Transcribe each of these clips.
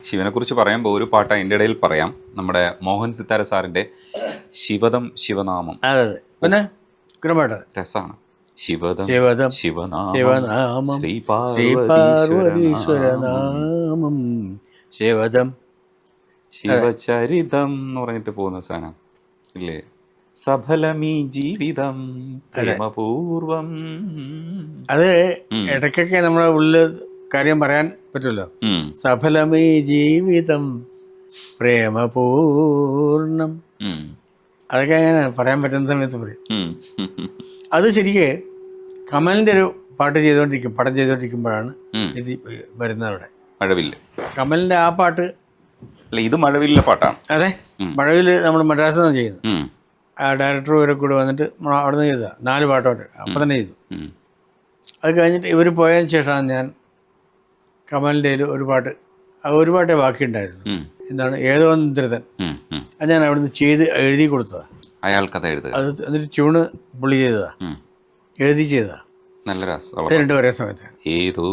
ശിവനെ കുറിച്ച് പറയുമ്പോൾ ഒരു പാട്ട് അതിൻ്റെ ഇടയിൽ പറയാം. നമ്മുടെ മോഹൻ സിത്താര സാറിൻ്റെ ശിവദം ശിവനാമം. അതെ അതെ. പിന്നെ പാട്ട് രസമാണ്. ശിവദം ശിവദം ശിവനാമം ശിവനാമം ശ്രീ ശ്രീപാർവതീശ്വരനാമം ശിവദം ശിവചരിതം എന്ന് പറഞ്ഞിട്ട് പോകുന്ന സാധനം ഇല്ലേ? സഫലമീ ജീവിതം പ്രേമപൂർവം. അത് ഇടയ്ക്കൊക്കെ നമ്മുടെ ഉള്ളിൽ കാര്യം പറയാൻ പറ്റുമല്ലോ. സഫലമീ ജീവിതം പ്രേമപൂർണം. അതൊക്കെ അങ്ങനെ പറയാൻ പറ്റുന്ന സമയത്ത് പറയും. അത് ശരിക്ക് കമലിൻ്റെ ഒരു പടം ചെയ്തുകൊണ്ടിരിക്കുമ്പോഴാണ് ഇത് വരുന്നത്. അവിടെ മഴവില്ല് കമലിൻ്റെ ആ പാട്ട് അല്ല, ഇത് മഴവില്ല പാട്ടാണ്. അതെ, മഴവില് നമ്മൾ മദ്രാസിൽ നിന്നാണ് ചെയ്യുന്നത്. ആ ഡയറക്ടർ ഇവരെ കൂടെ വന്നിട്ട് നമ്മൾ അവിടെ നിന്ന് ചെയ്തതാണ് 4 പാട്ടോട്ട് അപ്പം തന്നെ ചെയ്തു. അത് കഴിഞ്ഞിട്ട് ഇവർ പോയതിന് ശേഷമാണ് ഞാൻ കമലിൻ്റെ ഒരു പാട്ടേ ബാക്കിയുണ്ടായിരുന്നു. എന്താണ് ഏതോ ധൃതൻ. അത് ഞാൻ അവിടുന്ന് എഴുതി കൊടുത്തതാണ്. അയാൾക്കഥ എഴുതുക. അത് എന്നിട്ട് ട്യൂണ് പുള്ളി ചെയ്തതാ, എഴുതി ചെയ്തതാ. നല്ല രസം. 2 ഒരേ സമയത്ത് ഏതോ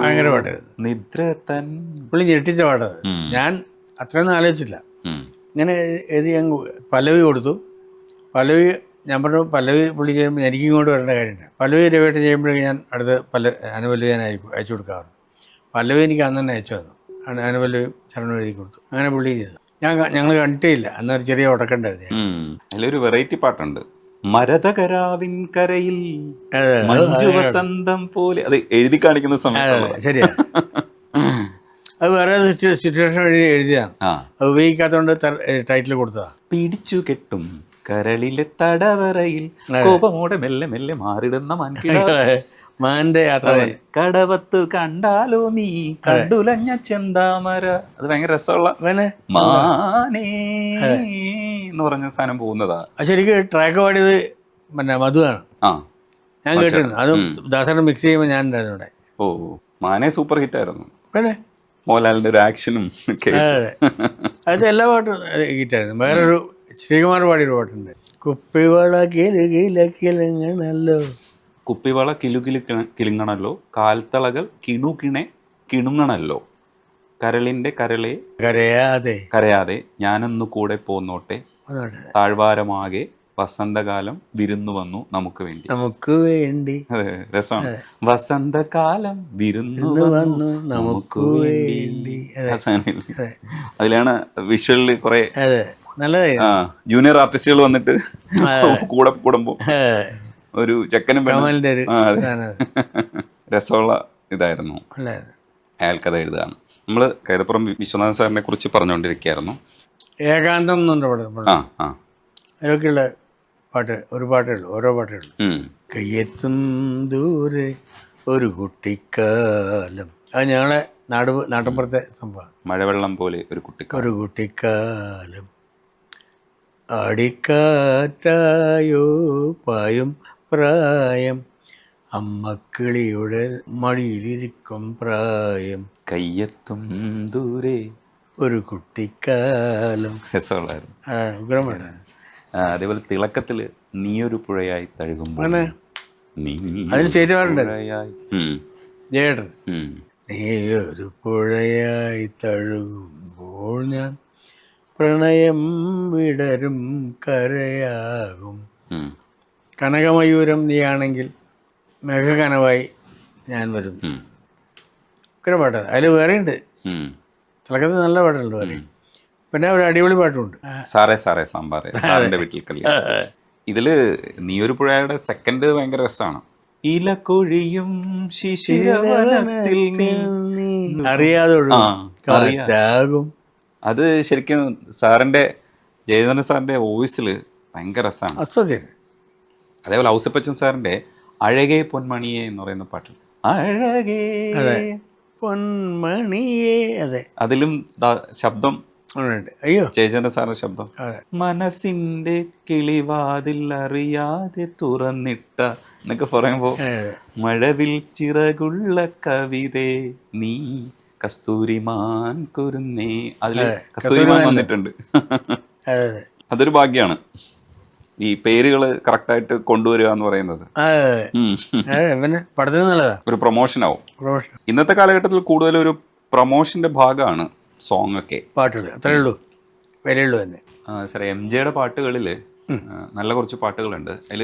ഭയങ്കര പാട്ടായിരുന്നു. നിദ്ര തൻ പുള്ളി ഞെട്ടിച്ച പാട്ടത്. ഞാൻ അത്രയൊന്നും ആലോചിച്ചില്ല. ഇങ്ങനെ എഴുതി അങ്ങ് പല്ലവി കൊടുത്തു. പല്ലവി ഞാൻ പറഞ്ഞു, പല്ലവി പുള്ളി ചെയ്യുമ്പോൾ എനിക്ക് ഇങ്ങോട്ട് വരേണ്ട കാര്യമുണ്ട്. പല്ലവി രവേട്ട് ചെയ്യുമ്പോഴേക്കും ഞാൻ അടുത്ത് അനുപല്ലവി ഞാൻ അയച്ചു കൊടുക്കാറുണ്ട്. പല്ലവി എനിക്ക് അന്ന് തന്നെ അയച്ചു തന്നു. അനുപല്ലവിയും ചരണം എഴുതി കൊടുത്തു. അങ്ങനെ പുള്ളി ചെയ്തു. ഞങ്ങൾ കണ്ടിട്ടേ ഇല്ല. അന്നൊരു ചെറിയ ഉടക്കണ്ടായിരുന്നു. അതിലൊരു വെറൈറ്റി പാട്ടുണ്ട്, മരതകരാവിൻ കരയിൽ മഞ്ജു വസന്തം പോലെ. അത് എഴുതി കാണിക്കുന്ന സമയത്ത് ശരിയാ. അത് വേറെ സിറ്റുവേഷൻ വഴി എഴുതിയതാണ്. അത് ഉപയോഗിക്കാത്തതുകൊണ്ട് ടൈറ്റിൽ കൊടുത്തതാ. പിടിച്ചു കെട്ടും കരളിലെ തടവറയിൽ കോപമോടെ മെല്ലെ മെല്ലെ മാറിടുന്ന മാന്റെ യാത്ര. കടവത്ത് കണ്ടാലോ നീ കണ്ടുലഞ്ഞ ചെന്താമര. അത് ഭയങ്കര രസമുള്ള മാനേ എന്ന് പറഞ്ഞ സാധനം പോകുന്നതാ. ശരിക്കും ട്രാക്ക് പാടിയത് പിന്നെ മധുവാണ്. ഞാൻ കേട്ടിരുന്നു. അതും ദാസറിനെ മിക്സ് ചെയ്യുമ്പോൾ ഞാൻ ഉണ്ടായിരുന്നു ഇവിടെ. ഓ, മാനേ സൂപ്പർ ഹിറ്റ് ആയിരുന്നു. പിന്നെ മോഹൻലാലിന്റെ ഒരു ആക്ഷനും അത് എല്ലാ പാട്ടും ഹിറ്റായിരുന്നു. വേറൊരു ശ്രീകുമാർ പാടിയൊരു പാട്ടുണ്ട്, കുപ്പിവള കിലുകിലക്കിലങ്ങണല്ലോ. കുപ്പിവള കിലുകിലു കിലുങ്ങണല്ലോ, കാൽത്തളകൾ കിണുകിണെ കിണുങ്ങണല്ലോ, കരളിന്റെ കരളെ കരയാതെ ഞാനൊന്നു കൂടെ പോന്നോട്ടെ, താഴ്വാരമാകെ വസന്തകാലം വിരുന്നു വന്നു നമുക്ക് വേണ്ടി. അതെ, രസമാണ്. വസന്തകാലം വിരുന്നു വന്നു നമുക്ക് വേണ്ടി. അതിലാണ് വിഷ്വലില് കുറെ ജൂനിയർ ആർട്ടിസ്റ്റുകൾ വന്നിട്ട് കൂടെ കൂടുമ്പോ ഒരു ചെക്കനും രസമുള്ള ഇതായിരുന്നു. അയാൾക്കഥ എഴുതുകയാണ്. നമ്മള് കൈതപ്പുറം വിശ്വനാഥൻ സാറിനെ കുറിച്ച് പറഞ്ഞുകൊണ്ടിരിക്കുകയായിരുന്നു. ഏകാന്തം അതിലൊക്കെയുള്ള പാട്ട്, ഒരു പാട്ടേ ഉള്ളൂ, ഓരോ പാട്ടേ ഉള്ളൂ. കയ്യെത്തും ദൂരെ ഒരു കുട്ടിക്കാലം. അത് ഞങ്ങളെ നാട്ടിൻപുറത്തെ സംഭവം. മഴവെള്ളം പോലെ ഒരു കുട്ടിക്കാലം ആടിക്കാറ്റായോ പായും പ്രായം, അമ്മക്കിളിയുടെ മടിയിലിരിക്കും പ്രായം, കയ്യെത്തും ദൂരെ ഒരു കുട്ടിക്കാലം. രസമുള്ളായിരുന്നു. അതേപോലെ തിളക്കത്തില് നീയൊരു പുഴയായി തഴുകുമ്പോൾ, അതിന് ജേട്ടൻ നീയൊരു പുഴയായി തഴുകുമ്പോൾ ഞാൻ പ്രണയം വിടരും കരയാകും, കനകമയൂരം നീയാണെങ്കിൽ മേഘകനവായി ഞാൻ വരും. ഒരു പാട്ട് അതിൽ വേറെ ഉണ്ട്. തിളക്കത്തിൽ നല്ല പാട്ടുണ്ട് വേറെ. പിന്നെ ഒരു അടിപൊളി പാട്ടുമുണ്ട്, സാറേ സാറേ സാമ്പാറേ, സാറിന്റെ വീട്ടിൽ കല്യാണം. ഇതില് നീയൊരു പുഴയുടെ സെക്കൻഡ് ഭയങ്കര രസമാണ്. ഇലക്കൊഴിയും ശിശിരവനത്തിൽ അറിയാതും. അത് ശരിക്കും സാറിന്റെ ജയചന്ദ്രൻ സാറിന്റെ വോയിസിൽ ഭയങ്കര രസമാണ്. അതേപോലെ ഔസപ്പച്ചൻ സാറിന്റെ അഴകേ പൊന്മണിയെ എന്ന് പറയുന്ന പാട്ടിൽ അഴകേ പൊന്മണിയെ, അതെ, അതിലും ശബ്ദം അയ്യോ ജയചന്ദ്രൻ സാറിന്റെ ശബ്ദം. മനസ്സിന്റെ കിളിവാതിൽ അറിയാതെ തുറന്നിട്ട എന്നൊക്കെ പറയുമ്പോ, മഴവിൽ ചിറകുള്ള കവിതേ നീ കസ്തൂരിമാൻ കുരുന്നേ, അതില് കസ്തൂരിമാൻ വന്നിട്ടുണ്ട്. അതൊരു ഭാഗ്യാണ്, ഈ പേരുകള് കറക്റ്റായിട്ട് കൊണ്ടുവരിക എന്ന് പറയുന്നത്. ഒരു പ്രൊമോഷൻ ആവും. ഇന്നത്തെ കാലഘട്ടത്തിൽ കൂടുതൽ ഒരു പ്രൊമോഷന്റെ ഭാഗമാണ് സോങ് ഒക്കെ. പാട്ടുകൾ അത്രേ ഉള്ളൂ, വിലയുള്ളൂ തന്നെ. സാർ എം ജെയുടെ പാട്ടുകളിൽ നല്ല കുറച്ച് പാട്ടുകളുണ്ട്. അതിൽ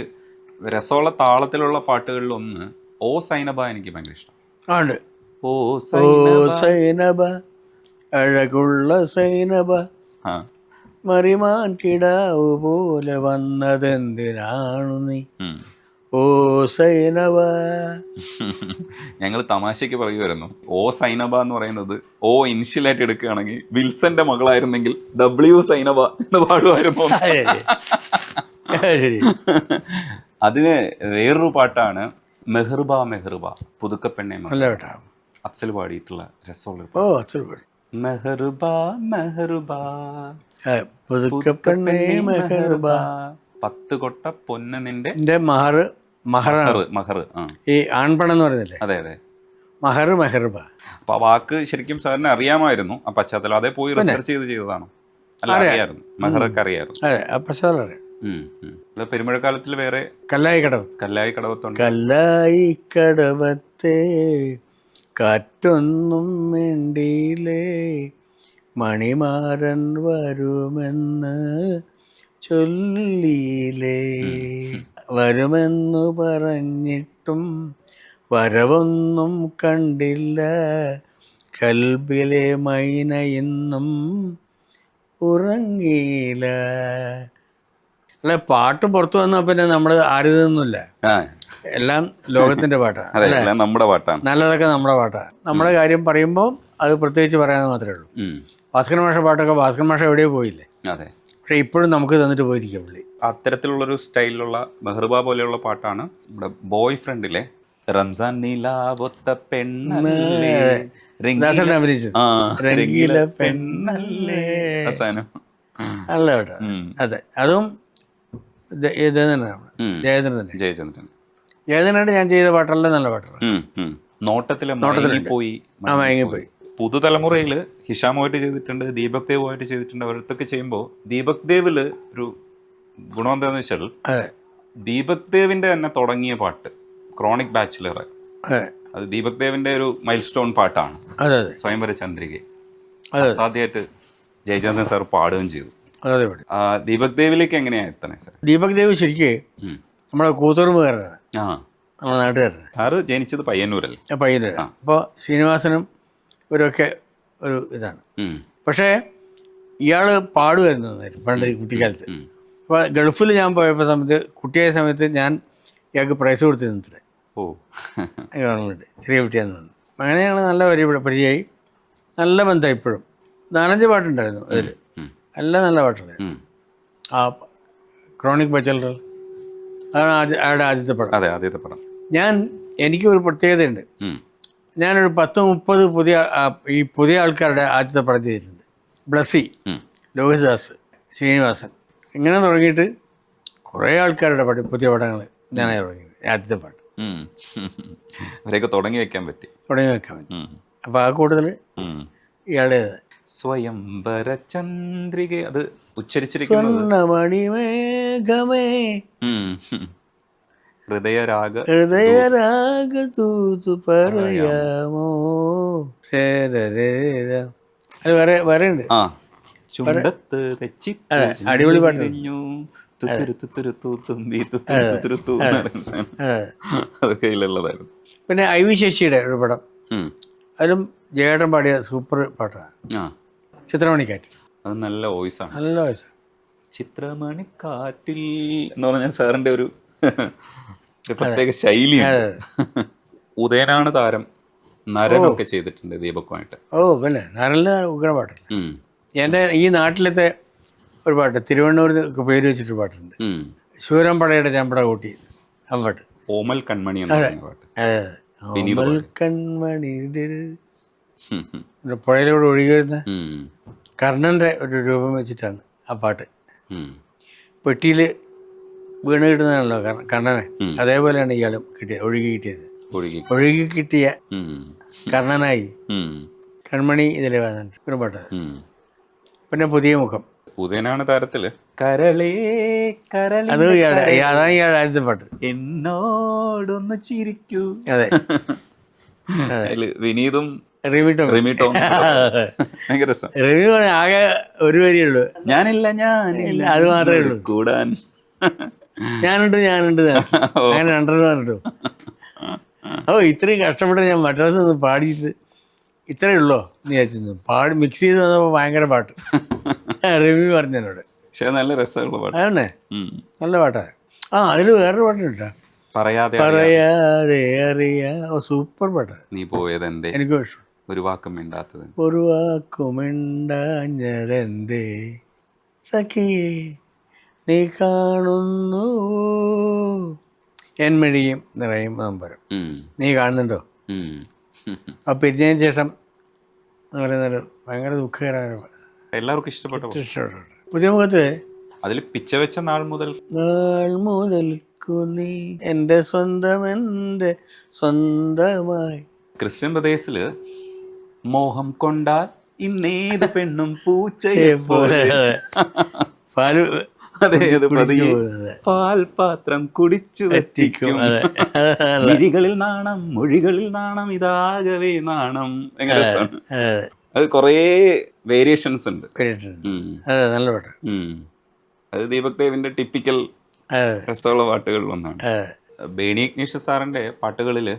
രസമുള്ള താളത്തിലുള്ള പാട്ടുകളിൽ ഒന്ന് ഓ സൈനബ എനിക്ക് ഭയങ്കര ഇഷ്ടം. ഉണ്ട്. ഓ സൈനബ അഴകുള്ള സൈനബ മറിമാൻ കിടാവു പോലെ വന്നതെന്തിനാണു നീ ഓ സൈനബ. ഞങ്ങൾ തമാശയ്ക്ക് പറയുമായിരുന്നു ഓ സൈനബ എന്ന് പറയുന്നത് ഓ ഇനിഷ്യലായിട്ട് എടുക്കുകയാണെങ്കിൽ വിൽസന്റെ മകളായിരുന്നെങ്കിൽ ഡബ്ല്യു സൈനബ എന്ന് പാടുമായിരുന്നു. അതിന് വേറൊരു പാട്ടാണ് മെഹർബ മെഹർബ പുതുക്കപ്പെണ്ണെ അഫ്സൽ പാടിയിട്ടുള്ള രസമുള്ള മെഹർബ മെഹർബ പുതുക്കപ്പെണ്ണെ മെഹർബ 10 കൊട്ട പൊന്ന് നിന്റെ മഹർ മഹർ ഈ ആൺപണം എന്ന് പറയുന്നില്ലേ? അതെ അതെ, മഹർ മെഹർബ. അപ്പൊ ആ വാക്ക് ശരിക്കും സാറിന് അറിയാമായിരുന്നു ആ പശ്ചാത്തലം? അതേ പോയി റിസർച്ച് ചെയ്തതാണോ? അല്ല, അറിയായിരുന്നു, മെഹറൊക്കെ അറിയായിരുന്നു. അതെ, പശ്ചാത്തലം അറിയാം. പെരുമഴക്കാലത്തിൽ വേറെ കല്ലായി കടവത്ത് കല്ലായി കടവത്തെ കാറ്റൊന്നും വേണ്ടിയില്ലേ മണിമാരൻ വരുമെന്ന് ചൊല്ലിയില്ലേ വരുമെന്നു പറഞ്ഞിട്ടും വരവൊന്നും കണ്ടില്ല കൽബിലെ മൈന ഇന്നും ഉറങ്ങിയില്ല. അല്ല, പാട്ട് പുറത്തു വന്നാൽ പിന്നെ നമ്മൾ ആരുതൊന്നുമില്ല, എല്ലാം ലോകത്തിന്റെ പാട്ടാണ്, നമ്മുടെ പാട്ടാണ്, നല്ലതൊക്കെ നമ്മുടെ പാട്ടാണ്. നമ്മുടെ കാര്യം പറയുമ്പോൾ അത് പ്രത്യേകിച്ച് പറയാൻ മാത്രമേ ഉള്ളൂ. ഭാസ്കരൻ മാഷ പാട്ടൊക്കെ ഭാസ്കരൻ മാഷ എവിടെയോ പോയില്ലേ? അതെ, പക്ഷെ ഇപ്പോഴും നമുക്ക് തന്നിട്ട് പോയിരിക്കും പുള്ളി. അത്തരത്തിലുള്ളൊരു സ്റ്റൈലിലുള്ള മെഹർബ പോലെയുള്ള പാട്ടാണ് നമ്മുടെ ബോയ് ഫ്രണ്ടിലെ റംസാൻ നീലാവൊത്ത പെണ്ണല്ലേ നല്ല പാട്ടാ. അതെ, അതും ജയചന്ദ്രനായിട്ട് ഞാൻ ചെയ്ത പാട്ടെല്ലാം നല്ല പാട്ടാണ്. നോട്ടത്തിലെ പോയി. പുതുതലമുറയിൽ ഹിഷാമുമായിട്ട് ചെയ്തിട്ടുണ്ട്, ദീപക് ദേവുമായിട്ട് ചെയ്തിട്ടുണ്ട്. അവരടുത്തൊക്കെ ചെയ്യുമ്പോൾ ദീപക് ദേവില് ഒരു ഗുണം എന്താന്ന് വെച്ചാൽ ദീപക് ദേവിന്റെ തന്നെ തുടങ്ങിയ പാട്ട് ക്രോണിക് ബാച്ചിലർ, അത് ദീപക് ദേവിന്റെ ഒരു മൈൽ സ്റ്റോൺ പാട്ടാണ്. സ്വയംവര ചന്ദ്രിക അസാധ്യമായിട്ട് ജയചന്ദ്രൻ സാർ പാടുകയും ചെയ്തു. ദീപക് ദേവിലേക്ക് എങ്ങനെയാ എത്തണേ സാർ? ദീപക് ദേവ് ശരിക്ക് നമ്മുടെ കൂത്തുറമ്പുകാരനാണ്, നമ്മുടെ നാട്ടുകാരനാണ്. സാറ് ജനിച്ചത് പയ്യന്നൂരല്ലേ? പയ്യന്നൂർ. അപ്പോൾ ശ്രീനിവാസനും ഇവരൊക്കെ ഒരു ഇതാണ്. പക്ഷേ ഇയാൾ പാടുമായിരുന്നു പണ്ട് കുട്ടിക്കാലത്ത്. അപ്പോൾ ഗൾഫിൽ ഞാൻ പോയപ്പോൾ സമയത്ത്, കുട്ടിയായ സമയത്ത് ഞാൻ ഇയാൾക്ക് പ്രൈസ് കൊടുത്തിരുന്നില്ല. ഗവൺമെൻറ് ചെറിയ കുട്ടിയാന്ന് പറഞ്ഞു. അങ്ങനെയാണ് നല്ല പരിചയമായി, നല്ല ബന്ധം. ഇപ്പോഴും 4-5 പാട്ടുണ്ടായിരുന്നു അതിൽ, എല്ലാം നല്ല പാട്ടുണ്ടായിരുന്നു. ആ ക്രോണിക് ബാച്ചിലർ അതാണ് അയാളുടെ ആദ്യത്തെ പടം. അതെ, ആദ്യത്തെ പടം. എനിക്കൊരു പ്രത്യേകതയുണ്ട്. ഞാനൊരു 10-30 പുതിയ ആൾക്കാരുടെ ആദ്യത്തെ പടം ചെയ്തിട്ടുണ്ട്. ബ്ലസ്സി, ലോഹിതദാസ്, ശ്രീനിവാസൻ, ഇങ്ങനെ തുടങ്ങിയിട്ട് കുറേ ആൾക്കാരുടെ പുതിയ പടങ്ങൾ ഞാനായി തുടങ്ങി. ആദ്യത്തെ പാട്ട് അവരെയൊക്കെ തുടങ്ങി വെക്കാൻ പറ്റി. അപ്പോൾ ആ കൂടുതൽ ഇയാളുടെ സ്വയംവര ചന്ദ്രിക അത് ഉച്ചരിച്ചിരിക്കുന്നത് ഹൃദയരാഗ തൂതു പറയാമോ. അത് വേറെ ഉണ്ട്. അടിപൊളി പാട്ട്. പിന്നെ ഐ വി ശശിയുടെ ഒരു പടം, അതിലും ജയേട്ടൻ പാടിയ സൂപ്പർ പാട്ടാണ് ചിത്രമണിക്കാറ്റ്. അത് നല്ല വോയിസാണ്, നല്ല വോയിസാണ്. ചിത്രമണിക്കാറ്റിൽ എന്ന് പറഞ്ഞാൽ സാറിന്റെ ഒരു പ്രത്യേക ശൈലിയാണ്. ഉദയനാണ് താരം, നരനൊക്കെ ചെയ്തിട്ടുണ്ട് ദീപക്കുമായിട്ട്. പിന്നെ നരലിന് ഉഗ്ര പാട്ടല്ല. എൻ്റെ ഈ നാട്ടിലത്തെ ഒരു പാട്ട്, തിരുവണ്ണൂരിൽ പേര് വെച്ചിട്ട് പാട്ടുണ്ട്, ശൂരം പടയുടെ ചമ്പട കൂട്ടി. ആ പാട്ട് ഓമൽ കൺമണി എന്ന പാട്ട്. ഓമൽ കൺമണി പുഴയിലൂടെ ഒഴുകി വരുന്ന കർണൻ്റെ ഒരു രൂപം വെച്ചിട്ടാണ് ആ പാട്ട്. പെട്ടിയിൽ വീണ് കിട്ടുന്നതാണല്ലോ കർണനെ, അതേപോലെയാണ് ഇയാളും കിട്ടിയത്, ഒഴുകി കിട്ടിയ കർണനായി കൺമണി ഇതിൽ വന്നിട്ട് ഒരു പാട്ട്. പിന്നെ പുതിയ മുഖം, ഉദയനാണ് താരത്തില് കരളേ കരളേ, അത് അതാണ് ഇയാൾ ആദ്യത്തെ പാട്ട്. എന്നോടൊന്ന് ചിരിക്കൂ. അതെ, വിനീതും റിമിട്ടോ റിമിട്ടോം ഭയങ്കര രസം. റിമി പറഞ്ഞ ആകെ ഒരു വരിയുള്ളൂ, ഞാനില്ല ഞാനില്ല അത് മാത്രമേ ഉള്ളൂ. കൂടാൻ ഞാനുണ്ട് അങ്ങനെ രണ്ടെണ്ണം പറഞ്ഞിട്ടു. ഇത്രയും കഷ്ടപ്പെട്ട് ഞാൻ മദ്രാസ് ഒന്ന് പാടിയിട്ട് ഇത്രയേ ഉള്ളോ എന്ന് വിചാരിച്ചിരുന്നു. പാടി മിക്സ് ചെയ്ത് വന്നപ്പോൾ ഭയങ്കര പാട്ട്. റിമി പറഞ്ഞോട്. പക്ഷെ നല്ല രസമുള്ള പാട്ട്. അതന്നെ നല്ല പാട്ടാ. അതിൽ വേറൊരു പാട്ടുണ്ട്, പറയാതെ അറിയാ. സൂപ്പർ പാട്ടാ. നീ പോയതെന്തേ, എനിക്കും ഇഷ്ടം. ഒരു വാക്കും മിണ്ടാത്തത്, ഒരു വാക്കുമിണ്ടാഞ്ഞതെന്തേ സഖിയേ നീ കാണുന്നു എന്മിഴിയും നിറയും നമ്പരം. നീ കാണുന്നുണ്ടോ? ആ പിരിഞ്ഞതിന് ശേഷം എന്ന് പറയുന്നത് ഭയങ്കര ദുഃഖകരമായ, എല്ലാവർക്കും ഇഷ്ടപ്പെട്ടു. പുതിയ മുഖത്ത് അതിൽ പിച്ച വെച്ച നാൾ മുതൽക്കു നീ എൻ്റെ സ്വന്തമായി. ക്രിസ്ത്യൻ ബ്രദേഴ്സില് മോഹം കൊണ്ടാൽ ഇന്നേത് പെണ്ണും പൂച്ചയെ പോലെ പാൽപാത്രം കുടിച്ചു വെറ്റിക്കും, മിഴികളിൽ നാണം മൊഴികളിൽ നാണം ഇതാകവേ നാണം. ഭയങ്കര രസമാണ്. അത് കുറേ വേരിയേഷൻസ് ഉണ്ട്. നല്ല പാട്ട്. അത് ദീപക് ദേവിന്റെ ടിപ്പിക്കൽ രസമുള്ള പാട്ടുകളിൽ ഒന്നാണ്. ബേണി ഇഗ്നീഷ്യസ് സാറിന്റെ പാട്ടുകളില്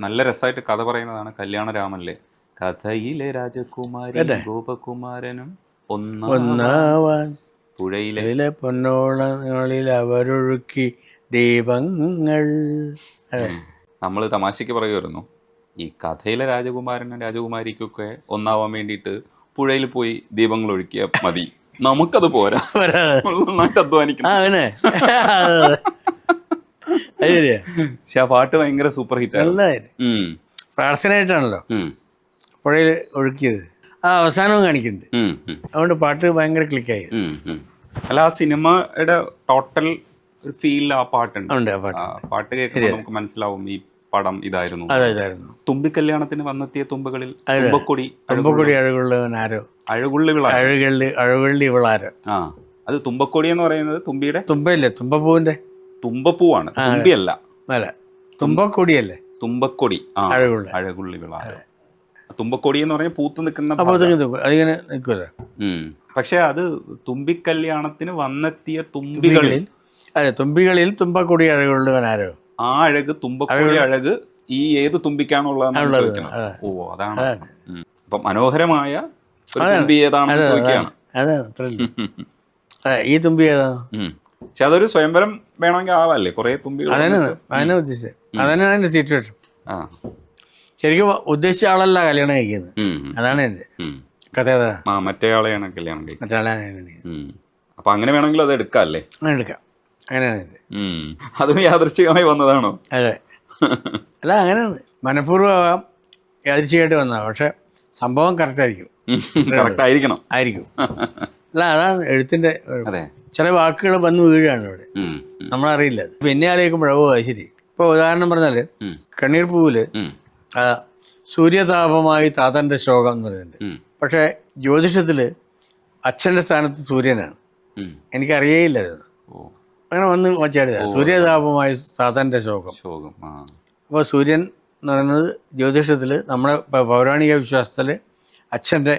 നല്ല രസമായിട്ട് കഥ പറയുന്നതാണ് കല്യാണരാമനിലെ കഥയിലെ രാജകുമാരി ഗോപകുമാരനും ഒന്നാവാൻ പുഴയിലെ പൊന്നോളങ്ങളിൽ അവരൊഴുക്കി ദീപങ്ങൾ. നമ്മൾ തമാശക്ക് പറയുമായിരുന്നു, ഈ കഥയിലെ രാജകുമാരനും രാജകുമാരിക്കൊക്കെ ഒന്നാവാൻ വേണ്ടിയിട്ട് പുഴയിൽ പോയി ദീപങ്ങൾ ഒഴുക്കിയ മതി, നമുക്കത് പോരാ, നന്നായിട്ട് അധ്വാനിക്കണം. പക്ഷെ ആ പാട്ട് ഭയങ്കര സൂപ്പർ ഹിറ്റ് പ്രാർത്ഥനയായിട്ടാണല്ലോ പുഴയിൽ ഒഴുക്കിയത്. അവസാനവും കാണിക്കുന്നുണ്ട്. അതുകൊണ്ട് പാട്ട് ഭയങ്കര ക്ലിക്കായി. അല്ല, ആ സിനിമയുടെ ടോട്ടൽ ഒരു ഫീൽ ആ പാട്ടുണ്ട്. പാട്ട് കേൾക്കുമ്പോൾ നമുക്ക് മനസ്സിലാവും ഈ പടം ഇതായിരുന്നു. തുമ്പിക്കല്യാണത്തിന് വന്നെത്തിയ തുമ്പകളിൽ തുമ്പക്കൊടി അഴകുള്ളവനാരോ അഴകുള്ളി വിളാരോ. അത് തുമ്പക്കൊടി എന്ന് പറയുന്നത് തുമ്പിയുടെ തുമ്പയല്ലേ, തുമ്പപ്പൂവാണ്, തുമ്പിയല്ല. തുമ്പക്കൊടിയല്ലേ, തുമ്പക്കൊടി. അഴകുള്ളി വിളാരോ. തുമ്പക്കൊടി എന്ന് പറഞ്ഞാൽ പൂത്ത് നിൽക്കുന്ന, പക്ഷെ അത് തുമ്പിക്കല്യാണത്തിന് വന്നെത്തിയ തുമ്പികളിൽ തുമ്പക്കൊടി അഴകുള്ളവനാരോ. ആ അഴക്, തുമ്പക്കൊടി അഴക് ഈ ഏത് തുമ്പിക്കാണുള്ളത്? ഓ, അതാണ്. അപ്പൊ മനോഹരമായ തുമ്പി ഏതാണെന്ന് ചോദിക്കുകയാണ്. ഈ തുമ്പി ഏതാണ്? പക്ഷെ അതൊരു സ്വയംവരം വേണമെങ്കിൽ ആവല്ലേ, കുറെ തുമ്പികൾ. അതന്നെ ഉദ്ദേശിച്ചത്, അതന്നെയാണ് എന്റെ സിറ്റുവേഷൻ. ശരിക്കും ഉദ്ദേശിച്ച ആളല്ല കല്യാണം കഴിക്കുന്നത്, അതാണ് എന്റെ കഥ. മറ്റേ ആളെയാണ് കല്യാണം കഴിക്കുന്നത്. അപ്പൊ അങ്ങനെ വേണമെങ്കിൽ അത് എടുക്കാം അല്ലേ? എടുക്കാം, അങ്ങനെയാണ്. അതും യാദൃശ്ചികമായി വന്നതാണോ? അതെ, അല്ല അങ്ങനെയാണ്, മനഃപൂർവ്വം ആവാം, യാദൃശ്ചികമായിട്ട് വന്നതാണ്. പക്ഷെ സംഭവം കറക്റ്റായിരിക്കും. അല്ല, അതാണ് എഴുത്തിന്റെ. ചില വാക്കുകൾ വന്ന് വീഴാണ് ഇവിടെ, നമ്മളറിയില്ല. പിന്നെ ആലോചിക്കുമ്പോഴോ ശരി. ഇപ്പൊ ഉദാഹരണം പറഞ്ഞാല് കണ്ണീർ പൂവില് സൂര്യതാപമായി താതന്റെ ശോകം എന്ന് പറയുന്നുണ്ട്. പക്ഷെ ജ്യോതിഷത്തില് അച്ഛന്റെ സ്ഥാനത്ത് സൂര്യനാണ്. എനിക്കറിയേയില്ല അത്. അങ്ങനെ വന്ന് വച്ചാടിയ സൂര്യതാപമായി താതന്റെ ശോകം. അപ്പോൾ സൂര്യൻ എന്ന് പറയുന്നത് ജ്യോതിഷത്തില് നമ്മുടെ പൗരാണിക വിശ്വാസത്തില് അച്ഛന്റെ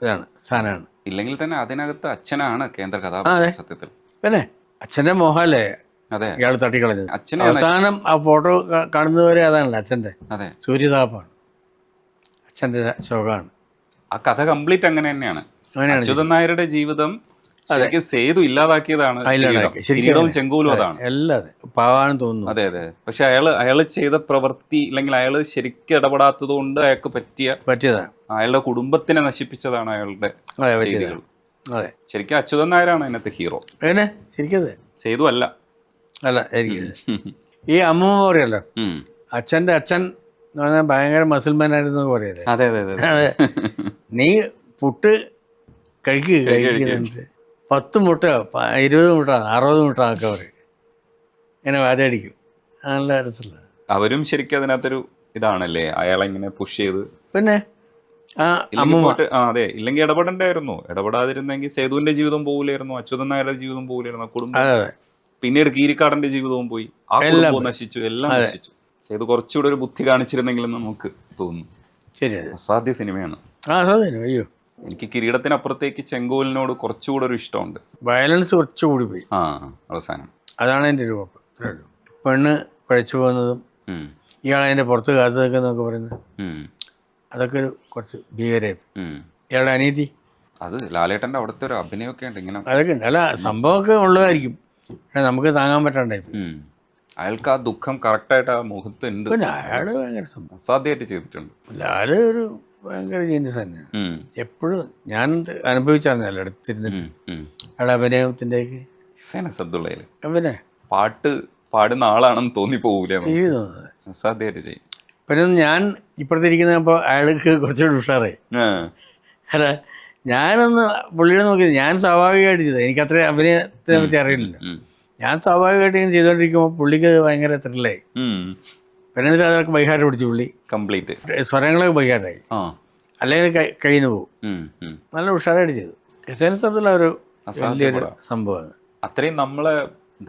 ഇതാണ്, സ്ഥാനമാണ്. ഇല്ലെങ്കിൽ തന്നെ അതിനകത്ത് അച്ഛനാണ് കേന്ദ്ര കഥാപാത്രം സത്യത്തിൽ. പിന്നെ അച്ഛന്റെ മോഹല്ലേ ഇയാൾ തട്ടിക്കളഞ്ഞത്. അവസാനം ആ ഫോട്ടോ കാണുന്നതുവരെ അതാണല്ലോ അച്ഛന്റെ സൂര്യതാപമാണ്, അച്ഛന്റെ ശോകമാണ്. ആ കഥ കംപ്ലീറ്റ് അങ്ങനെ തന്നെയാണ്. അച്യുതൻ നായരുടെ ജീവിതം സേതു ഇല്ലാതാക്കിയതാണ്. കിരീടവും ചെങ്കോലും അതാണ്. പാവാണെന്ന് തോന്നുന്നു. അതെ. പക്ഷെ അയാള് ചെയ്ത പ്രവൃത്തി, അല്ലെങ്കിൽ അയാള് ശരിക്കും ഇടപെടാത്തത് കൊണ്ട് അയാൾക്ക് പറ്റിയതാണ്. അയാളുടെ കുടുംബത്തിനെ നശിപ്പിച്ചതാണ് അയാളുടെ ചെയ്തികൾ. ശരിക്കും അച്യുതൻ നായരാണ് അതിനകത്ത് ഹീറോ. ശരിക്കും സേതു അല്ല. ഈ അമ്മൂമ്മ പറയല്ലോ, അച്ഛന്റെ അച്ഛൻ എന്ന് പറഞ്ഞാൽ ഭയങ്കര മസിൽമാനായിരുന്നു പറയല്ലേ. അതെ. നീ പുട്ട് കഴിക്കുന്നുണ്ട്, 10 മുട്ട 20 മുട്ട 60 മുട്ട ഒക്കെ പറയും, ഇങ്ങനെ വാചടിക്കും. നല്ല രസമുള്ള. അവരും ശരിക്കും അതിനകത്തൊരു ഇതാണല്ലേ, അയാളെ ഇങ്ങനെ പുഷ് ചെയ്ത്. പിന്നെ അതെ, ഇല്ലെങ്കിൽ ഇടപെടണ്ടായിരുന്നു. ഇടപെടാതിരുന്നെങ്കിൽ സേതുവിന്റെ ജീവിതം പോകില്ലായിരുന്നു, അച്യുതൻ നായരുടെ ജീവിതം പോകില്ലായിരുന്നു, കുടുംബം. പിന്നീട് കീരിക്കാടന്റെ ജീവിതവും പോയി, ആ കുടുംബവും നശിച്ചു, എല്ലാം നശിച്ചു. സേതു കുറച്ചുകൂടെ ഒരു ബുദ്ധി കാണിച്ചിരുന്നെങ്കിലും നമുക്ക് തോന്നുന്നു. ശരി, അതെ. അസാധ്യ സിനിമയാണ്. അസാധ്യം. അയ്യോ, എനിക്ക് കിരീടത്തിനപ്പുറത്തേക്ക് ചെങ്കോലിനോട് കുറച്ചുകൂടെ ഒരു ഇഷ്ടമുണ്ട്. വയലൻസ് കുറച്ചുകൂടി പോയി അവസാനം. അതാണ് എൻ്റെ ഒരു കുഴപ്പം. അത്രേ ഉള്ളൂ. പെണ്ണ് പഴിച്ചു പോകുന്നതും ഇയാളതിൻ്റെ പുറത്ത് കാത്തു നിൽക്കുന്നതൊക്കെ പറയുന്നത് അതൊക്കെ ഒരു കുറച്ച് ഭീകരമായി. ഇയാളുടെ അനീതി അത് ലാലേട്ടൻ്റെ അവിടുത്തെ ഒരു അഭിനയമൊക്കെ ഉണ്ട് ഇങ്ങനെ. അതൊക്കെ ഉണ്ട്. അല്ല, സംഭവമൊക്കെ ഉള്ളതായിരിക്കും, പക്ഷെ നമുക്ക് താങ്ങാൻ പറ്റാണ്ടായി. അയാൾക്ക് ആ ദുഃഖം കറക്റ്റായിട്ട് ആ മുഖത്ത് ഉണ്ട്. പിന്നെ അയാൾ ഭയങ്കര സംഭവം അസാധ്യമായിട്ട് ചെയ്തിട്ടുണ്ട്. ലാല് ഒരു ഭയങ്കര ജീനിയസ് തന്നെയാണ്. എപ്പോഴും ഞാൻ അനുഭവിച്ചറിഞ്ഞല്ലോ അടുത്തിരുന്നിട്ട് അയാളുടെ അഭിനയത്തിൻ്റെയൊക്കെ. പിന്നെ പാട്ട് പാടുന്ന ആളാണെന്ന് തോന്നിപ്പോകൂലേ? തോന്നുന്നത് അസാധ്യമായിട്ട് ചെയ്യും. പിന്നെ ഞാൻ ഇപ്പുറത്തിരിക്കുന്നപ്പോൾ അയാൾക്ക് കുറച്ചുകൂടി ഉഷാറായി. അല്ല, ഞാനൊന്ന് പുള്ളിയെ നോക്കിയത് ഞാൻ സ്വാഭാവികമായിട്ട് ചെയ്തത്. എനിക്കത്ര അഭിനയത്തിനെ പറ്റി അറിയില്ല. ഞാൻ സ്വാഭാവികമായിട്ട് ഇങ്ങനെ ചെയ്തുകൊണ്ടിരിക്കുമ്പോൾ പുള്ളിക്ക് ഭയങ്കര ത്രില്ലായി. പിന്നെ എന്നിട്ട് അതൊക്കെ ബൈഹാർട്ട് പിടിച്ചു പുള്ളി കംപ്ലീറ്റ്. സ്വരങ്ങളൊക്കെ ബൈഹാർട്ടായി, അല്ലെങ്കിൽ കയ്യിൽ നിന്ന് പോകും. നല്ല ഉഷാറായിട്ട് ചെയ്തു. എസ് അബ്ദുള്ള ഒരു വലിയൊരു സംഭവമാണ്. അത്രയും നമ്മളെ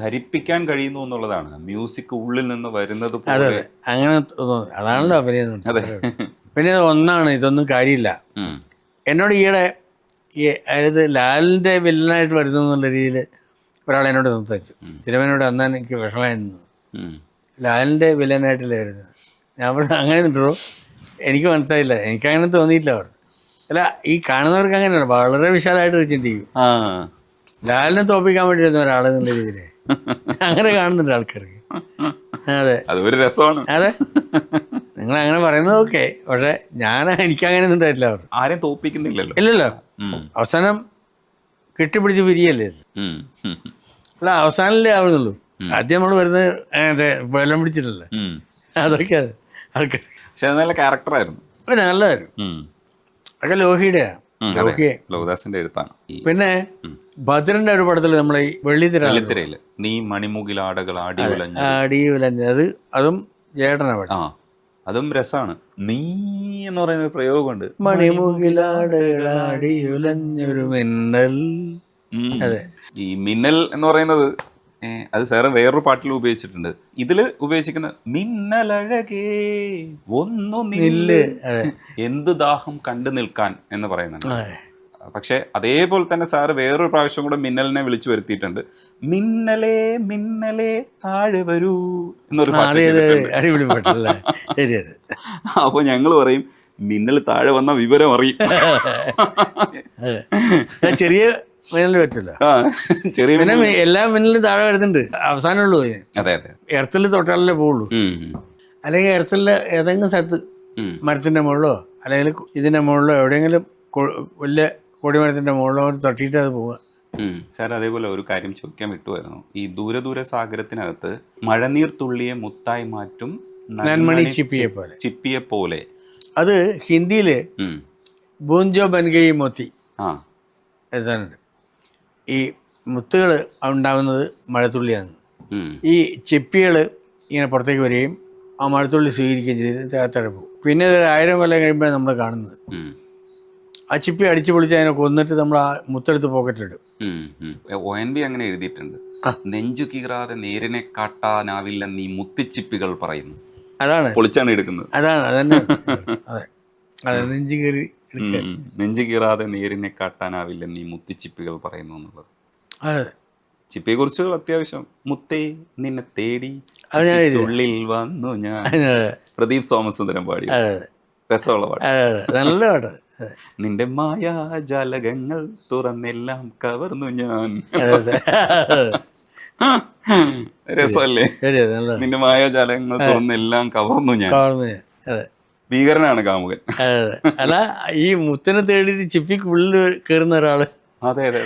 ധരിപ്പിക്കാൻ കഴിയുന്നു എന്നുള്ളതാണ്. മ്യൂസിക് ഉള്ളിൽ നിന്ന് വരുന്നത്. അതെ, അങ്ങനെ തോന്നുന്നു. അതാണല്ലോ അഭിനയം. പിന്നെ ഒന്നാണ്, ഇതൊന്നും കാര്യമില്ല. എന്നോട് ഈയിടെ അതായത് ലാലിൻ്റെ വില്ലനായിട്ട് വരുന്നു എന്നുള്ള രീതിയിൽ ഒരാൾ എന്നോട് സംസാരിച്ചു. തിരുവനോട് അന്നാ എനിക്ക് വിഷമായിരുന്നു. ലാലിൻ്റെ വില്ലനായിട്ടല്ലേ വരുന്നത്. ഞാൻ പറഞ്ഞു അങ്ങനെ നിട്ടോ, എനിക്ക് മനസ്സിലായില്ല, എനിക്കങ്ങനെ തോന്നിയില്ല. അവർ അല്ല, ഈ കാണുന്നവർക്ക് അങ്ങനെയാണ്, വളരെ വിശാലമായിട്ട് ചിന്തിക്കും. ലാലിനെ തോപ്പിക്കാൻ വേണ്ടി വരുന്ന ഒരാൾ എന്നുള്ള രീതിയിൽ അങ്ങനെ കാണുന്നുണ്ട് ആൾക്കാർക്ക്. അതെ, അതൊരു രസമാണ്. അതെ, നിങ്ങൾ അങ്ങനെ പറയുന്നത് ഓക്കെ, പക്ഷെ എനിക്കങ്ങനെ ഒന്നും ഉണ്ടായിട്ടില്ല. അവർ ആരെയും തോപ്പിക്കുന്നില്ലല്ലോ. ഇല്ലല്ലോ. അവസാനം കെട്ടിപ്പിടിച്ച് പിരിയല്ലേ. അല്ല, അവസാനല്ലേ ആവുന്നുള്ളൂ. ആദ്യം നമ്മൾ വരുന്നത് വെള്ളം പിടിച്ചിട്ടല്ലേ. അതൊക്കെ ആൾക്കാർ. പക്ഷെ നല്ല ക്യാരക്ടറായിരുന്നു. പിന്നെ നല്ലതായിരുന്നു. അതൊക്കെ ലോഹിയുടെയാ, ലോഹിദാസിന്റെ എഴുത്താണ്. പിന്നെ ഭദ്രന്റെ ഒരു പടത്തിൽ നമ്മളെ ഈ വെള്ളിത്തിരയില് നീ മണിമുകിലാടകൾ ആടിയുലഞ്ഞത്, അതും ചേട്ടനാ പാട്ട്. അതും രസമാണ്. നീ എന്ന് പറയുന്ന പ്രയോഗമുണ്ട്, മണിമുകിലാടകളാടിയുലഞ്ഞൊരു മിന്നൽ. അതെ, ഈ മിന്നൽ എന്ന് പറയുന്നത് അത് സാറ് വേറൊരു പാട്ടിൽ ഉപയോഗിച്ചിട്ടുണ്ട്. ഇതില് ഉപയോഗിച്ചിരിക്കുന്ന മിന്നലഴകേ ഒന്നു നില്ല്, എന്ത് ദാഹം കണ്ടു നിൽക്കാൻ എന്ന് പറയുന്നുണ്ട്. പക്ഷെ അതേപോലെ തന്നെ സാറ് വേറൊരു പ്രാവശ്യം കൂടെ മിന്നലിനെ വിളിച്ചു വരുത്തിയിട്ടുണ്ട്. മിന്നലേ മിന്നലേ താഴെ വരൂ എന്നൊരു പാട്ട്. അപ്പൊ ഞങ്ങൾ പറയും, മിന്നൽ താഴെ വന്ന വിവരം അറിയും. ചെറിയ മിന്നൽ പറ്റില്ല, ചെറിയ എല്ലാ മിന്നലും താഴെ വരുന്നുണ്ട്. അവസാനമുള്ളൂ. അതെ അതെ, എർത്തിൽ തൊട്ടാലേ പോവുള്ളൂ. അല്ലെങ്കിൽ എർത്തിൽ ഏതെങ്കിലും സ്ഥലത്ത് മരത്തിന്റെ മുകളിലോ അല്ലെങ്കിൽ ഇതിന്റെ മുകളിലോ എവിടെയെങ്കിലും വലിയ കൊടിമരത്തിന്റെ മുകളിലോ തട്ടിയിട്ട് അത് പോവുക. സാർ, അതേപോലെ ഒരു കാര്യം ചോദിക്കാൻ വിട്ടുമായിരുന്നു. ഈ ദൂര സാഗരത്തിനകത്ത് മഴനീർ തുള്ളിയെ മുത്തായി മാറ്റും നന്മണി ചിപ്പിയെ പോലെ, അത് ഹിന്ദിയില് ബൂഞ്ചോ ബൻഗയി മോത്തി എഴുതാനുണ്ട്. ഈ മുത്തുകൾ ഉണ്ടാകുന്നത് മഴത്തുള്ളിയാണ്. ഈ ചിപ്പികൾ ഇങ്ങനെ പുറത്തേക്ക് വരികയും ആ മഴത്തുള്ളി സ്വീകരിക്കുകയും ചെയ്ത് താഴെ പോകും. പിന്നെ 1000 കൊല്ലം കഴിയുമ്പോഴാണ് നമ്മൾ കാണുന്നത്. ആ ചിപ്പി അടിച്ചു പൊളിച്ച് അതിനെ കൊന്നിട്ട് നമ്മൾ ആ മുത്തെടുത്ത് പോക്കറ്റിലിടും. ONV അങ്ങനെ എഴുതിയിട്ടുണ്ട്. നെഞ്ചു കീറാതെ നേരിനെ കാട്ടാനാവില്ലെന്ന് ഈ മുത്തിച്ചിപ്പികൾ പറയുന്നു. അതാണ് പൊളിച്ചാണ് എടുക്കുന്നത്. അതാണ് അതന്നെ. അതെ, അതെ, നെഞ്ചു കീറാതെ നേരിനെ കാട്ടാനാവില്ലെന്ന് ഈ മുത്തിച്ചിപ്പികൾ പറയുന്നു എന്നുള്ളത്. അതെ, ചിപ്പിയെ കുറിച്ചുകൾ അത്യാവശ്യം. മുത്തേ നിന്നെ തേടി ഉള്ളിൽ വന്നു ഞാൻ, പ്രദീപ് സോമസുന്ദരം പാടി. രസമുള്ള പാട്ട്, നല്ല പാട്ട്. നിന്റെ മായാജാലകങ്ങൾ തുറന്നെല്ലാം കവർന്നു ഞാൻ. രസമല്ലേ? നിന്റെ മായാജാലകങ്ങൾ തുറന്നെല്ലാം കവർന്നു ഞാൻ. ഭീകരനാണ് കാമുകൻ. അല്ല, ഈ മുത്തിനെ തേടിയിട്ട് ചിപ്പിക്കുള്ളിൽ കയറുന്ന ഒരാള്. അതെ അതെ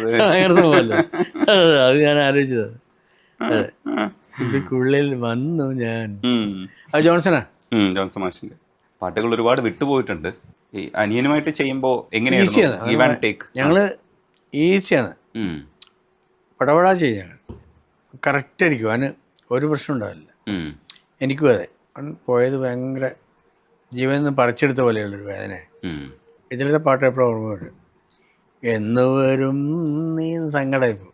അതെ, അത് ഞാൻ ആലോചിച്ചത്. ചിപ്പിക്കുള്ളിൽ വന്നു ഞാൻ. അത് ജോൺസണാ, ജോൺസൺ മാഷിന്റെ പാട്ടുകൾ ഒരുപാട് വിട്ടുപോയിട്ടുണ്ട്. ഈ അനിയനുമായിട്ട് ചെയ്യുമ്പോൾ എങ്ങനെയാണ്? ഞങ്ങള് ഈസിയാണ്, പടപടാ ചെയ്യാണ്, കറക്റ്റ് ആയിരിക്കും. അതിന് ഒരു പ്രശ്നം ഉണ്ടാവില്ല. എനിക്കും അതെ, പോയത് ഭയങ്കര ജീവനിൽ നിന്ന് പറിച്ചെടുത്ത പോലെയുള്ളൊരു വേദന. ഇതിലത്തെ പാട്ട് എപ്പോഴും ഓർമ്മയുണ്ട്. എന്ന് വരും നീ സങ്കടമായിപ്പോ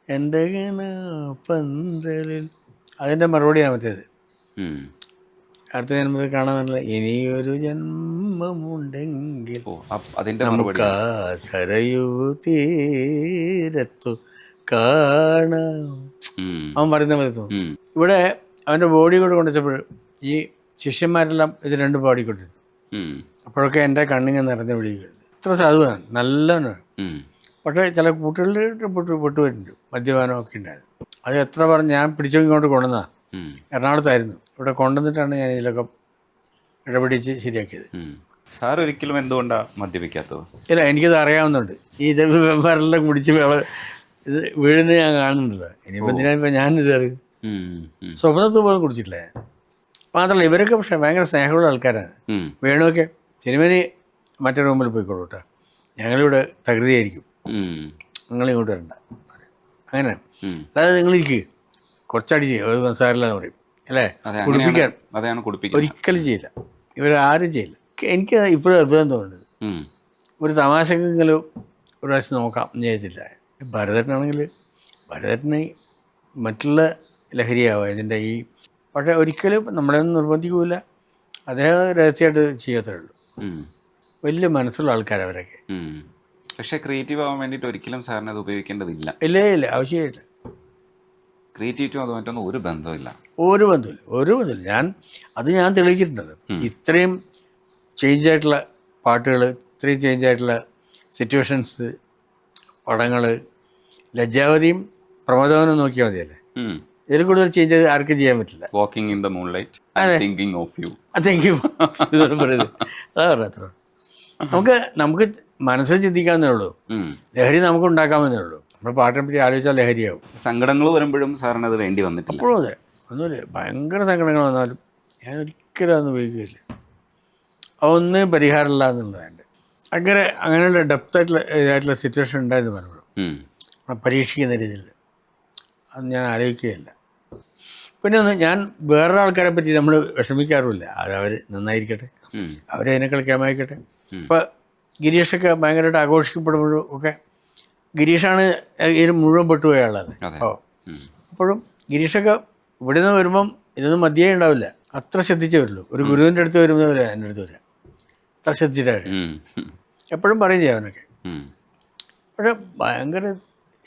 എൻ്റെ പന്തലിൽ, അതിൻ്റെ മറുപടിയാണ് മറ്റേത്. അടുത്ത ജന്മത്തിൽ കാണാമെന്നല്ല, ഇനിയൊരു ജന്മമുണ്ടെങ്കിൽ അതിന്റെ നമുക്ക് ആ സരയൂ തീരത്തു കാണാം. അവൻ പറയുന്ന പോലെ തോന്നും. ഇവിടെ അവൻ്റെ ബോഡി കൂടെ കൊണ്ടുവച്ചപ്പോൾ ഈ ശിഷ്യന്മാരെല്ലാം ഇത് രണ്ടും പാടിക്കൊണ്ടിരുന്നു. അപ്പോഴൊക്കെ എൻ്റെ കണ്ണിങ്ങനെ നിറഞ്ഞ വിളിക്കുന്നുണ്ട്. ഇത്ര സാധുവാണ്, നല്ലവനാണ്. പക്ഷേ ചില കൂട്ടുകളിൽ പൊട്ടു വരുന്നുണ്ട്, മദ്യപാനമൊക്കെ ഉണ്ടായിരുന്നു. അത് എത്ര പറഞ്ഞ് ഞാൻ പിടിച്ചോണ്ട് കൊണ്ടുവന്നാ, എറണാകുളത്തായിരുന്നു. ഇവിടെ കൊണ്ടുവന്നിട്ടാണ് ഞാൻ ഇതിലൊക്കെ ഇടപെടിച്ച് ശരിയാക്കിയത്. സാർ ഒരിക്കലും എന്തുകൊണ്ടാണ് മദ്യപിക്കാത്തത്? ഇല്ല, എനിക്കത് അറിയാവുന്നുണ്ട്. ഈ ഇത് വെവ്വേറെല്ലാം കുടിച്ച് ഇത് വീഴുന്നത് ഞാൻ കാണുന്നുണ്ടല്ലോ. ഇനിയിപ്പോൾ എന്തിനാ ഞാനിത് അറിയും. സ്വപ്നത്തിൽ പോലും കുടിച്ചിട്ടില്ല. മാത്രമല്ല ഇവരൊക്കെ പക്ഷേ ഭയങ്കര സ്നേഹമുള്ള ആൾക്കാരാണ്. വേണമൊക്കെ സിനിമയിൽ മറ്റേ റൂമിൽ പോയിക്കോളൂ കേട്ടോ, ഞങ്ങളിവിടെ തകൃതിയായിരിക്കും, നിങ്ങളിങ്ങോട്ട് വരണ്ട, അങ്ങനെ. അതായത് നിങ്ങളിരിക്കുക, കുറച്ചടിച്ച് ഒരു സംസാരമില്ലെന്ന് പറയും അല്ലേ, കുടിപ്പിക്കാൻ ഒരിക്കലും ചെയ്യില്ല, ഇവരാരും ചെയ്യില്ല. എനിക്ക് ഇപ്പോഴും അത്ഭുതം തോന്നുന്നത്, ഒരു തമാശക്കെങ്കിലും ഒരു പ്രാവശ്യം നോക്കാം ചെയ്തില്ല. ഭരതനാണെങ്കിൽ ഭരതന് മറ്റുള്ള ലഹരിയാവുക ഇതിൻ്റെ ഈ, പക്ഷേ ഒരിക്കലും നമ്മളെയൊന്നും നിർബന്ധിക്കില്ല. അദ്ദേഹം രഹസ്യമായിട്ട് ചെയ്യത്തേ ഉള്ളൂ. വലിയ മനസ്സുള്ള ആൾക്കാരവരൊക്കെ. പക്ഷേ ക്രിയേറ്റീവ് ആവാൻ വേണ്ടിയിട്ട് ഒരിക്കലും സാറിന് അത് ഉപയോഗിക്കേണ്ടതില്ല. ഇല്ലേ, ആവശ്യമായില്ല. ക്രിയേറ്റിവിറ്റിയും അതുമായിട്ടൊന്നും ഒരു ബന്ധമില്ല, ഒരു ബന്ധമില്ല. ഞാൻ തെളിയിച്ചിട്ടുണ്ടല്ലോ. ഇത്രയും ചേഞ്ചായിട്ടുള്ള പാട്ടുകൾ, ഇത്രയും ചേഞ്ചായിട്ടുള്ള സിറ്റുവേഷൻസ്, പടങ്ങൾ, ലജ്ജാവതിയും പ്രമോദവനും നോക്കിയാൽ മതിയല്ലേ. ഇതിൽ കൂടുതൽ ചേഞ്ച് ആർക്കും ചെയ്യാൻ പറ്റില്ല. Walking in the moonlight, thinking of you. പറയുന്നത് അതാ പറയാത്ര. നമുക്ക് മനസ്സിൽ ചിന്തിക്കാവുന്നേ ഉള്ളൂ, ലഹരി നമുക്ക് ഉണ്ടാക്കാമെന്നേ ഉള്ളൂ. നമ്മൾ പാട്ടിനെ പറ്റി ആലോചിച്ചാൽ ലഹരിയാവും. സങ്കടങ്ങൾ വരുമ്പോഴും സാറിന് അത് വേണ്ടി വന്നിട്ടില്ല? അപ്പോഴും അതെ, ഒന്നുമില്ല. ഭയങ്കര സങ്കടങ്ങൾ വന്നാലും ഞാൻ ഒരിക്കലും അതൊന്നും ഉപയോഗിക്കില്ല. അതൊന്നും പരിഹാരമില്ല എന്നുള്ളതാണ്. അങ്ങനെയുള്ള ഇതായിട്ടുള്ള സിറ്റുവേഷൻ ഉണ്ടായിരുന്നു പലപ്പോഴും, പരീക്ഷിക്കുന്ന രീതിയിൽ. അത് ഞാൻ ആലോചിക്കുകയില്ല. പിന്നെ ഞാൻ വേറൊരു ആൾക്കാരെ പറ്റി നമ്മൾ വിഷമിക്കാറുമില്ല. അത് അവർ നന്നായിരിക്കട്ടെ, അവരതിനേക്കാൾ കേമായിക്കട്ടെ. ഇപ്പോൾ ഗിരീഷൊക്കെ ഭയങ്കരമായിട്ട് ആഘോഷിക്കപ്പെടുമ്പോഴും ഒക്കെ ഗിരീഷാണ് ഇതിന് മുഴുവൻ പെട്ടുപോയ ആളല്ലേ. അപ്പോഴും ഗിരീഷൊക്കെ ഇവിടെ നിന്ന് വരുമ്പം ഇതൊന്നും മതിയേ ഉണ്ടാവില്ല, അത്ര ശ്രദ്ധിച്ചേ വരുള്ളൂ. ഒരു ഗുരുവിൻ്റെ അടുത്ത് വരുന്നവരെ എൻ്റെ അടുത്ത് വരാം, അത്ര ശ്രദ്ധിച്ചിട്ടാണ് എപ്പോഴും പറയും ചെയ്യാം അവനൊക്കെ. പക്ഷേ ഭയങ്കര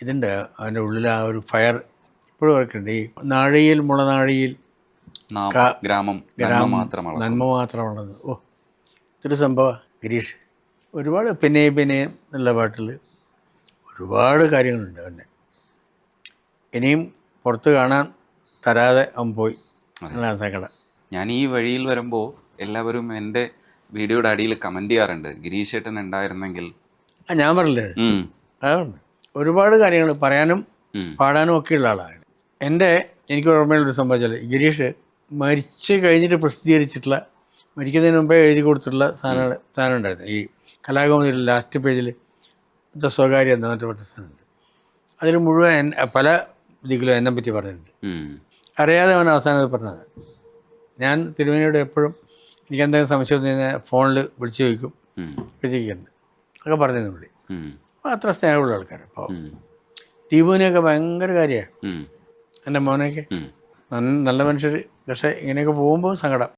ഇതുണ്ട് അവൻ്റെ ഉള്ളിൽ, ആ ഒരു ഫയർ ഇപ്പോഴും ഓർക്കുന്നുണ്ട്. ഈ നാഴിയിൽ മുളനാഴിയിൽ ഗ്രാമം നന്മ മാത്രമുള്ളത്. ഓ, ഇതൊരു സംഭവം ഗിരീഷ്. ഒരുപാട് പിന്നെ എന്നുള്ള പാട്ടിൽ ഒരുപാട് കാര്യങ്ങളുണ്ട് അവൻ്റെ. ഇനിയും പുറത്ത് കാണാൻ തരാതെ അവൻ പോയി എന്നാണ് സങ്കടം. ഞാൻ ഈ വഴിയിൽ വരുമ്പോൾ എല്ലാവരും എൻ്റെ വീഡിയോയുടെ അടിയിൽ കമൻറ്റ് ചെയ്യാറുണ്ട്, ഗിരീഷ് ഏട്ടൻ ഉണ്ടായിരുന്നെങ്കിൽ. ഞാൻ പറഞ്ഞില്ലേ, അതുകൊണ്ട് ഒരുപാട് കാര്യങ്ങൾ പറയാനും പാടാനും ഒക്കെയുള്ള ആളാണ്. എനിക്ക് ഓർമ്മയുള്ളൊരു സംഭവിച്ചാൽ, ഗിരീഷ് മരിച്ച് കഴിഞ്ഞിട്ട് പ്രസിദ്ധീകരിച്ചിട്ടുള്ള, മരിക്കുന്നതിന് മുമ്പേ എഴുതി കൊടുത്തിട്ടുള്ള സാധനം ഉണ്ടായിരുന്നു. ഈ കലാകൗമുദിയിൽ ലാസ്റ്റ് പേജിൽ ഇത് സ്വകാര്യം എന്ന മറ്റു സാധനമുണ്ട്. അതിൽ മുഴുവൻ പല ദിക്കിലും എന്നെ പറ്റി പറഞ്ഞിട്ടുണ്ട്. അറിയാതെ അവൻ അവസാനം പറഞ്ഞത്. ഞാൻ തിരുമേനിയോട് എപ്പോഴും എനിക്ക് എന്തെങ്കിലും സംശയം കഴിഞ്ഞാൽ ഫോണിൽ വിളിച്ചു ചോദിക്കും, വിജയിക്കുന്നുണ്ട് ഒക്കെ പറഞ്ഞിരുന്നു പുള്ളി. അത്ര സ്നേഹമുള്ള ആൾക്കാർ. അപ്പോൾ ടീമുവിനെയൊക്കെ ഭയങ്കര കാര്യമാണ്, എൻ്റെ മോനെയൊക്കെ നല്ല മനുഷ്യർ. പക്ഷേ ഇങ്ങനെയൊക്കെ പോകുമ്പോൾ സങ്കടം.